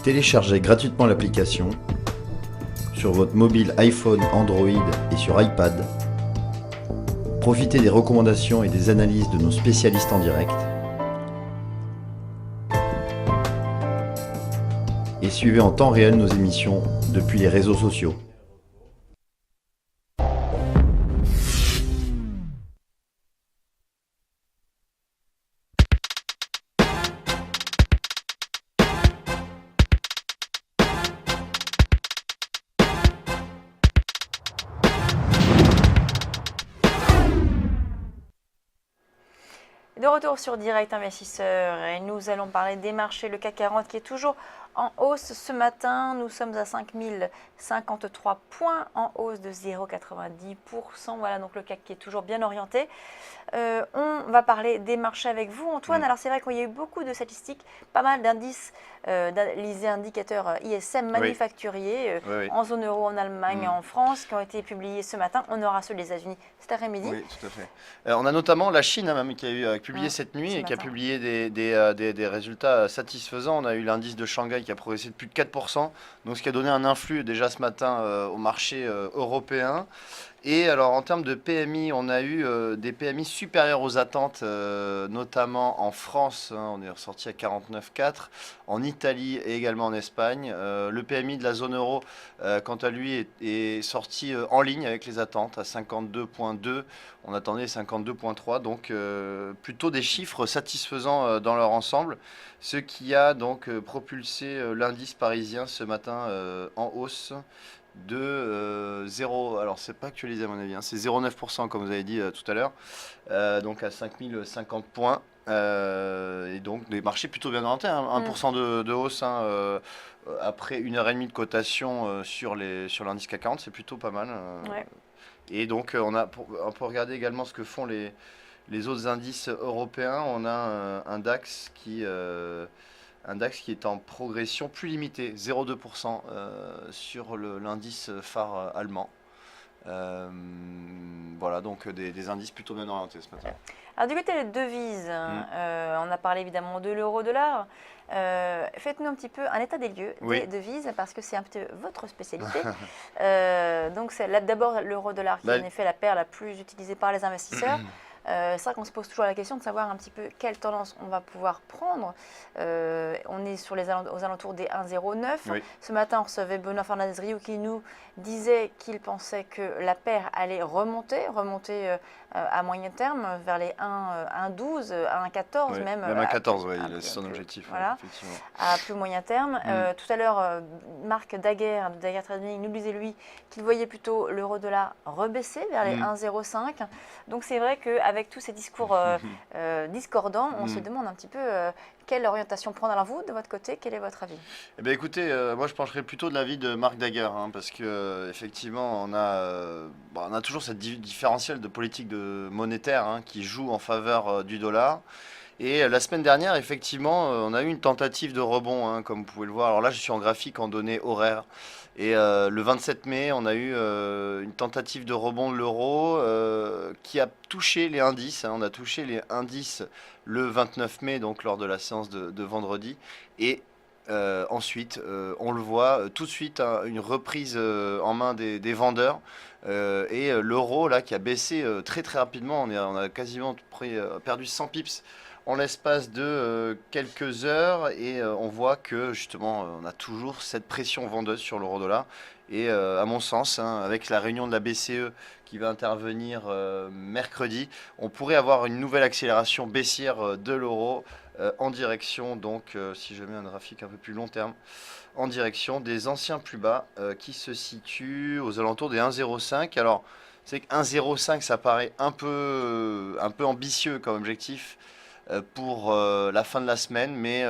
Téléchargez gratuitement l'application sur votre mobile iPhone, Android et sur iPad. Profitez des recommandations et des analyses de nos spécialistes en direct. Et suivez en temps réel nos émissions depuis les réseaux sociaux. De retour sur Direct Investisseur et nous allons parler des marchés. Le CAC 40 qui est toujours en hausse ce matin. Nous sommes à 5053 points en hausse de 0,90%. Voilà donc le CAC qui est toujours bien orienté. On va parler des marchés avec vous, Antoine. Alors c'est vrai qu'il y a eu beaucoup de statistiques, pas mal d'indices, les indicateurs ISM manufacturiers en zone euro, en Allemagne, en France, qui ont été publiés ce matin. On aura ceux des États-Unis cet après-midi. Oui, tout à fait. On a notamment la Chine même, qui a publié cette nuit et qui a publié des résultats satisfaisants. On a eu l'indice de Shanghai qui a progressé de plus de 4%, donc ce qui a donné un influx déjà ce matin au marché européen. Et alors en termes de PMI, on a eu des PMI supérieurs aux attentes, notamment en France, on est ressorti à 49,4, en Italie et également en Espagne. Le PMI de la zone euro, quant à lui, est sorti en ligne avec les attentes à 52,2, on attendait 52,3, donc plutôt des chiffres satisfaisants dans leur ensemble, ce qui a donc propulsé l'indice parisien ce matin en hausse de 0, alors c'est pas actualisé à mon avis, c'est 0,9% comme vous avez dit tout à l'heure, donc à 5050 points, et donc des marchés plutôt bien orientés, 1% de hausse après 1h30 de cotation sur l'indice CAC 40, c'est plutôt pas mal. Et donc on peut regarder également ce que font les autres indices européens. On a un DAX qui est en progression plus limitée, 0,2% sur l'indice phare allemand. Voilà, donc des indices plutôt bien orientés ce matin. Alors du côté des devises, on a parlé évidemment de l'euro-dollar. Faites-nous un petit peu un état des lieux des devises, parce que c'est un peu votre spécialité. Donc c'est d'abord l'euro-dollar qui est en effet la paire la plus utilisée par les investisseurs. C'est vrai qu'on se pose toujours la question de savoir un petit peu quelle tendance on va pouvoir prendre. On est aux alentours des 1,09. Ce matin, on recevait Benoît Fernandez-Riou qui nous disait qu'il pensait que la paire allait remonter à moyen terme vers les 1,12, 1,14 même. Même 1,14, oui, c'est son objectif. Voilà, à plus moyen terme. Tout à l'heure, Marc Daguerre de Daguerre Trading nous disait, lui, qu'il voyait plutôt l'euro-dollar rebaisser vers les 1,05. Donc c'est vrai qu'avec tous ces discours discordants, on se demande un petit peu quelle orientation prendre. Alors vous, de votre côté, quel est votre avis? Eh bien, écoutez, moi je pencherais plutôt de l'avis de Marc Daguerre, parce que effectivement, on a toujours cette différentiel de politique monétaire qui joue en faveur du dollar. Et la semaine dernière, effectivement, on a eu une tentative de rebond, comme vous pouvez le voir. Alors là, je suis en graphique en données horaires. Et le 27 mai, on a eu une tentative de rebond de l'euro qui a touché les indices. On a touché les indices le 29 mai, donc lors de la séance de vendredi. Et ensuite, on le voit tout de suite, une reprise en main des vendeurs. Et l'euro, là, qui a baissé très très rapidement. On a quasiment perdu 100 pips en l'espace de quelques heures, et on voit que justement on a toujours cette pression vendeuse sur l'euro-dollar. Et à mon sens, avec la réunion de la BCE qui va intervenir mercredi, on pourrait avoir une nouvelle accélération baissière de l'euro en direction, donc si je mets un graphique un peu plus long terme, en direction des anciens plus bas qui se situent aux alentours des 1,05. Alors c'est que 1,05, ça paraît un peu ambitieux comme objectif pour la fin de la semaine, mais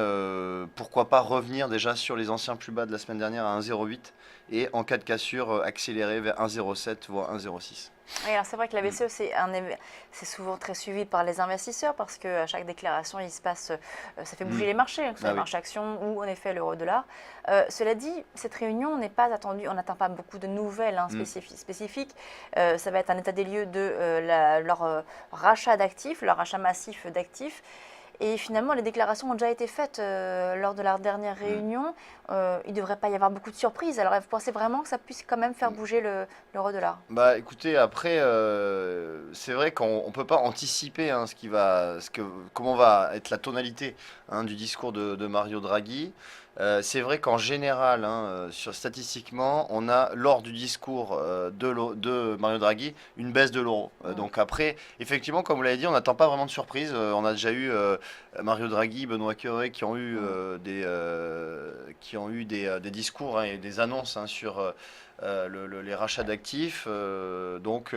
pourquoi pas revenir déjà sur les anciens plus bas de la semaine dernière à 1,08 et en cas de cassure accélérer vers 1,07 voire 1,06. Oui, alors c'est vrai que la BCE, c'est souvent très suivi par les investisseurs, parce qu'à chaque déclaration, il se passe, ça fait bouger les marchés, que ce soit les marchés actions ou en effet l'euro-dollar. Cela dit, cette réunion n'est pas attendue, on n'attend pas beaucoup de nouvelles spécifiques. Ça va être un état des lieux de leur rachat d'actifs, leur rachat massif d'actifs. Et finalement, les déclarations ont déjà été faites lors de la dernière réunion. Il ne devrait pas y avoir beaucoup de surprises. Alors, vous pensez vraiment que ça puisse quand même faire bouger l'euro-dollar? Bah écoutez, après, c'est vrai qu'on ne peut pas anticiper hein, comment va être la tonalité hein, du discours de Mario Draghi. C'est vrai qu'en général, hein, statistiquement, on a lors du discours de Mario Draghi une baisse de l'euro. Donc après, effectivement, comme vous l'avez dit, on n'attend pas vraiment de surprise. On a déjà eu Mario Draghi, Benoît Cœuré qui ont eu des discours hein, et des annonces hein, sur les rachats d'actifs. Donc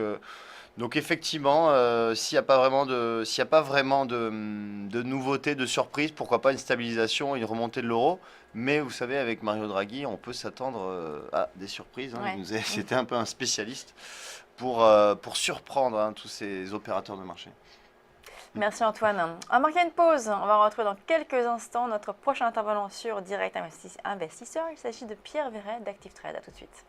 effectivement, s'il n'y a pas vraiment de nouveautés, de surprises, pourquoi pas une stabilisation, une remontée de l'euro. Mais vous savez, avec Mario Draghi, on peut s'attendre à des surprises. Hein. Ouais. C'était un peu un spécialiste pour surprendre hein, tous ces opérateurs de marché. Merci Antoine. On va marquer une pause. On va retrouver dans quelques instants notre prochain intervenant sur Direct Investisseur. Il s'agit de Pierre Verret d'Active Trade. À tout de suite.